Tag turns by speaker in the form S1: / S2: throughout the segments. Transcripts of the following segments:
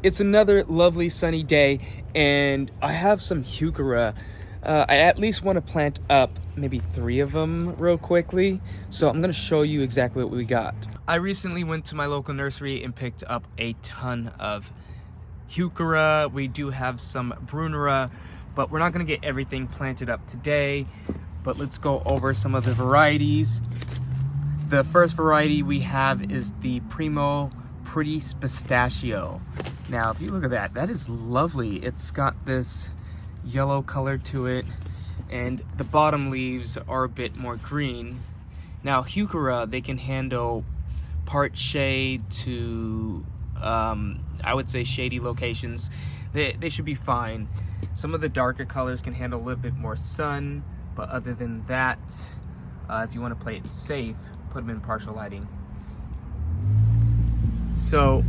S1: It's another lovely sunny day, and I have some heuchera. I at least want to plant up maybe 3 of them real quickly, so I'm going to show you exactly what we got. I recently went to my local nursery and picked up a ton of heuchera. We do have some brunera, but we're not going to get everything planted up today, but let's go over some of the varieties. The first variety we have is the Primo Pretty Pistachio. Now, if you look at that, that is lovely. It's got this yellow color to it, and the bottom leaves are a bit more green. Now, heuchera, they can handle part shade to, I would say, shady locations. They should be fine. Some of the darker colors can handle a little bit more sun, but other than that, if you want to play it safe, put them in partial lighting. So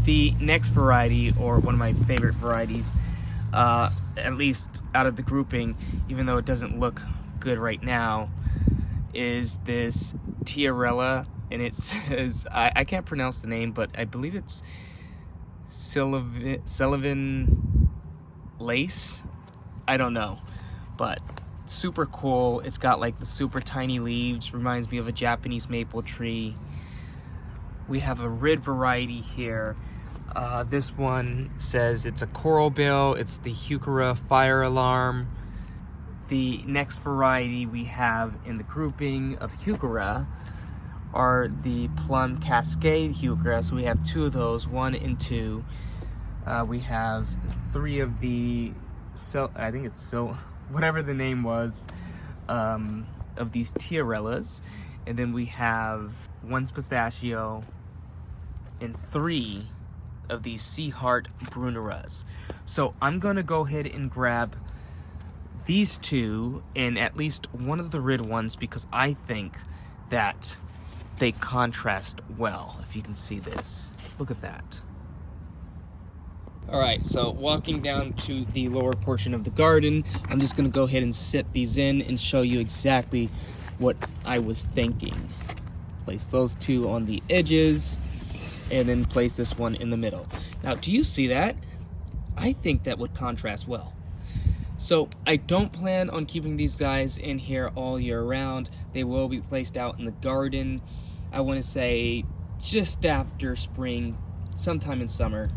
S1: the next variety, or one of my favorite varieties, at least out of the grouping, even though it doesn't look good right now, is this heuchera, and it says, I can't pronounce the name, but I believe it's Sullivan lace. I don't know, but super cool. It's got like the super tiny leaves, reminds me of a Japanese maple tree. We have a red variety here. This one says it's a coral bill. It's the heuchera fire alarm. The next variety we have in the grouping of heuchera are the plum cascade heuchera. So we have 2 of those, 1 and 2. We have 3 of the, I think it's whatever the name was, of these heucheras. And then we have 1 pistachio and 3 of these sea heart bruneras. So I'm gonna go ahead and grab these 2 and at least 1 of the red ones, because I think that they contrast well. If you can see this, look at that. All right, so walking down to the lower portion of the garden, I'm just gonna go ahead and set these in and show you exactly what I was thinking. Place those 2 on the edges, and then place this one in the middle. Now, do you see that? I think that would contrast well. So I don't plan on keeping these guys in here all year round. They will be placed out in the garden, I want to say just after spring, sometime in summer.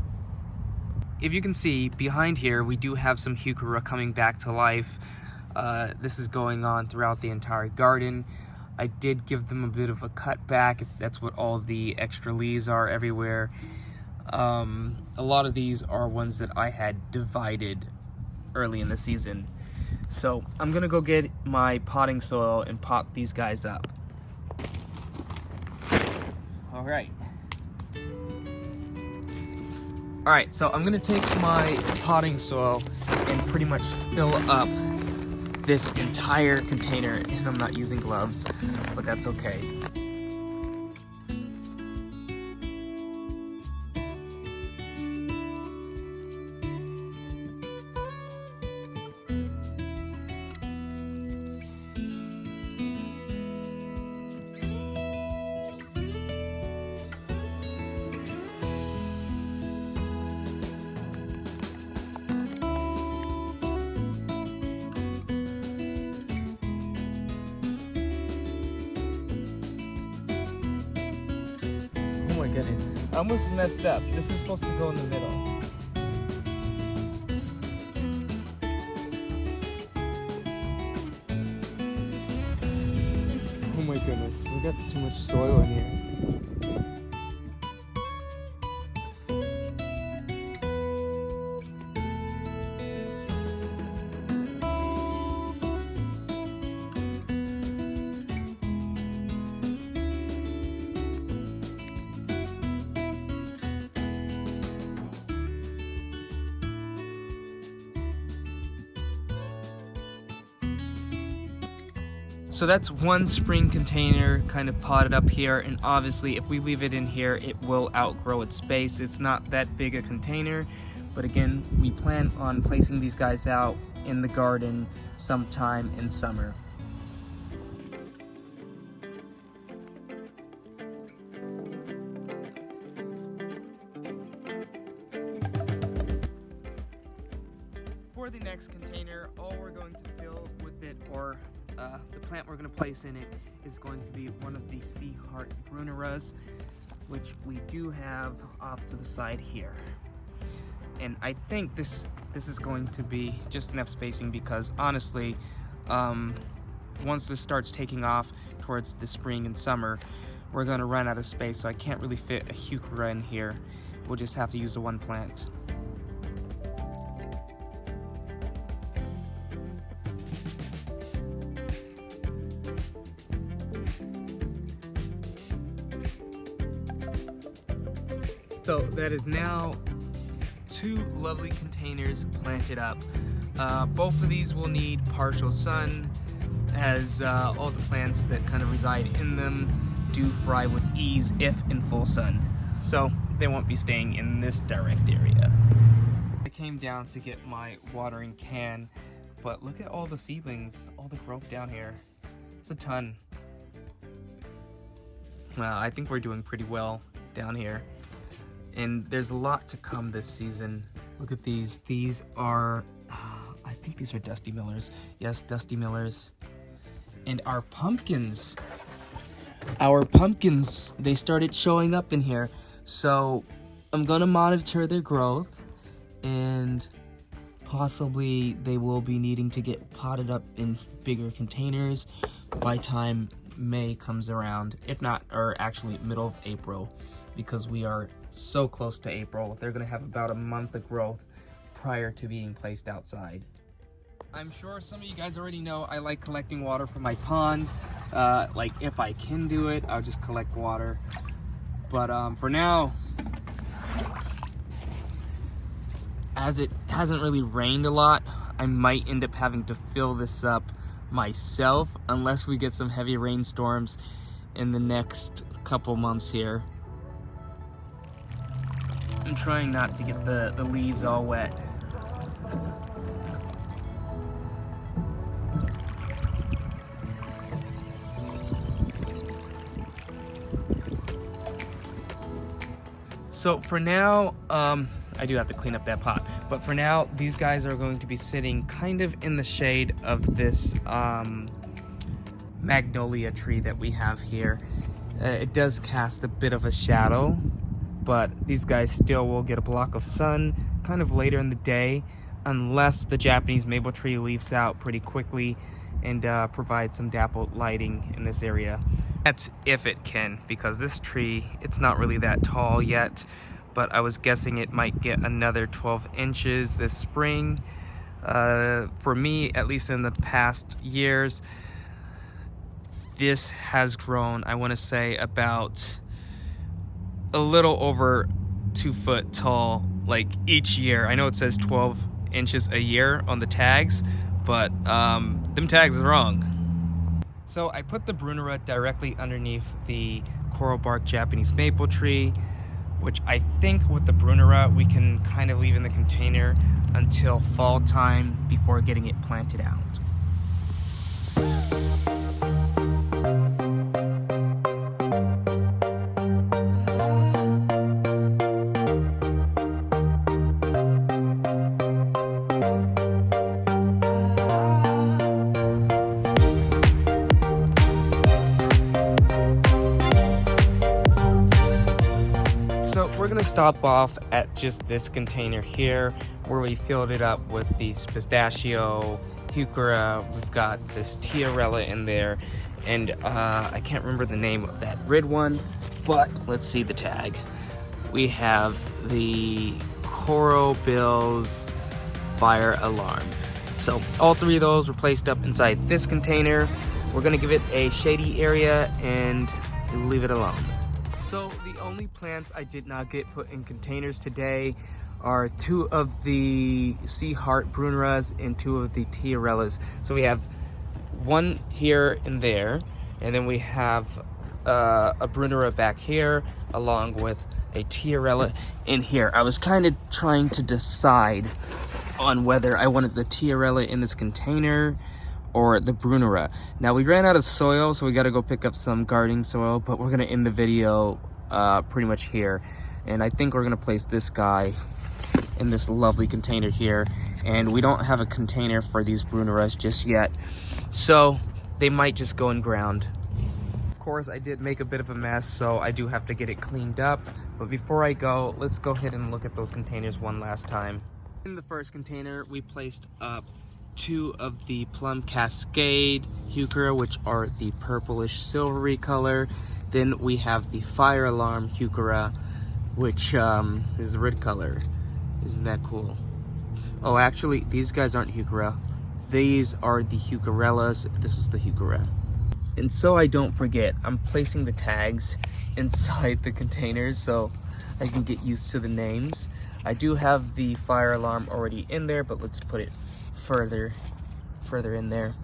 S1: If you can see behind here, we do have some heuchera coming back to life. This is going on throughout the entire garden. I did give them a bit of a cutback, if that's what all the extra leaves are everywhere. A lot of these are ones that I had divided early in the season. So I'm gonna go get my potting soil and pot these guys up. All right. All right, so I'm gonna take my potting soil and pretty much fill up this entire container, and I'm not using gloves, but that's okay. Oh my goodness, I almost messed up. This is supposed to go in the middle. Oh my goodness, we got too much soil in here. So that's 1 spring container kind of potted up here, and obviously if we leave it in here, it will outgrow its space. It's not that big a container, but again, we plan on placing these guys out in the garden sometime in summer. For the next container, all we're going to fill with it, or the plant we're going to place in it, is going to be one of the sea heart bruneras, which we do have off to the side here. And I think this is going to be just enough spacing because honestly, once this starts taking off towards the spring and summer, we're going to run out of space, so I can't really fit a heuchera in here. We'll just have to use the one plant. So that is now 2 lovely containers planted up. Both of these will need partial sun, as all the plants that kind of reside in them do fry with ease if in full sun. So they won't be staying in this direct area. I came down to get my watering can, but look at all the seedlings, all the growth down here. It's a ton. Well, I think we're doing pretty well down here. And there's a lot to come this season. Look at these. These are, I think these are Dusty Millers. Yes, Dusty Millers. And our pumpkins, they started showing up in here. So I'm gonna monitor their growth, and possibly they will be needing to get potted up in bigger containers by time May comes around, if not, or actually middle of April, because we are so close to April. They're gonna have about a month of growth prior to being placed outside. I'm sure some of you guys already know I like collecting water from my pond. Like if I can do it, I'll just collect water. But for now, as it hasn't really rained a lot, I might end up having to fill this up myself unless we get some heavy rainstorms in the next couple months here. I'm trying not to get the leaves all wet. So for now, I do have to clean up that pot, but for now, these guys are going to be sitting kind of in the shade of this magnolia tree that we have here. It does cast a bit of a shadow, but these guys still will get a block of sun kind of later in the day, unless the Japanese maple tree leaves out pretty quickly and provides some dappled lighting in this area. That's if it can, because this tree, it's not really that tall yet, but I was guessing it might get another 12 inches this spring. For me, at least in the past years, this has grown, I want to say, about a little over 2 foot tall, like each year. I know it says 12 inches a year on the tags, but them tags are wrong. So I put the brunera directly underneath the coral bark Japanese maple tree, which I think with the brunera we can kind of leave in the container until fall time before getting it planted out. We're gonna stop off at just this container here where we filled it up with these pistachio, heuchera. We've got this tiarella in there, and I can't remember the name of that red one, but let's see the tag. We have the Coral Bills fire alarm. So all 3 of those were placed up inside this container. We're gonna give it a shady area and leave it alone. So the only plants I did not get put in containers today are 2 of the sea heart bruneras and 2 of the tiarellas. So we have 1 here and there, and then we have a brunera back here along with a tiarella in here. I was kind of trying to decide on whether I wanted the tiarella in this container or the brunera. Now we ran out of soil, so we got to go pick up some gardening soil, but we're gonna end the video pretty much here, and I think we're gonna place this guy in this lovely container here. And we don't have a container for these Bruneras just yet, so they might just go in ground. Of course, I did make a bit of a mess, so I do have to get it cleaned up. But before I go, let's go ahead and look at those containers one last time. In the first container, we placed up 2 of the Plum Cascade heuchera, which are the purplish silvery color. Then we have the Fire Alarm heuchera, which is the red color. Isn't that cool? Oh, actually, these guys aren't heuchera. These are the heucherellas. This is the heuchera. And so I don't forget, I'm placing the tags inside the containers so I can get used to the names. I do have the Fire Alarm already in there, but let's put it further in there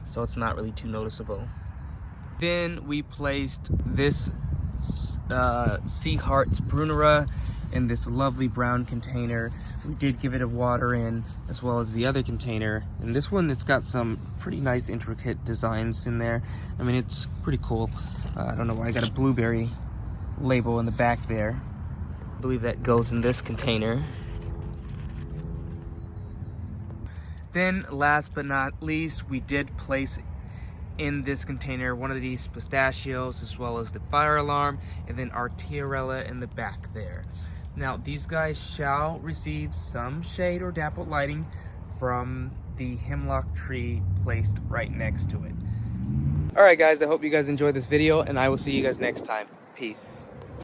S1: so it's not really too noticeable. Then we placed this Sea Hearts Brunera in this lovely brown container. We did give it a water in, as well as the other container. And this one, it's got some pretty nice intricate designs in there. I mean, it's pretty cool. I don't know why I got a blueberry label in the back there. I believe that goes in this container. Then last but not least, we did place in this container one of these pistachios, as well as the Fire Alarm, and then our tiarella in the back there. Now, these guys shall receive some shade or dappled lighting from the hemlock tree placed right next to it. Alright guys, I hope you guys enjoyed this video, and I will see you guys next time. Peace.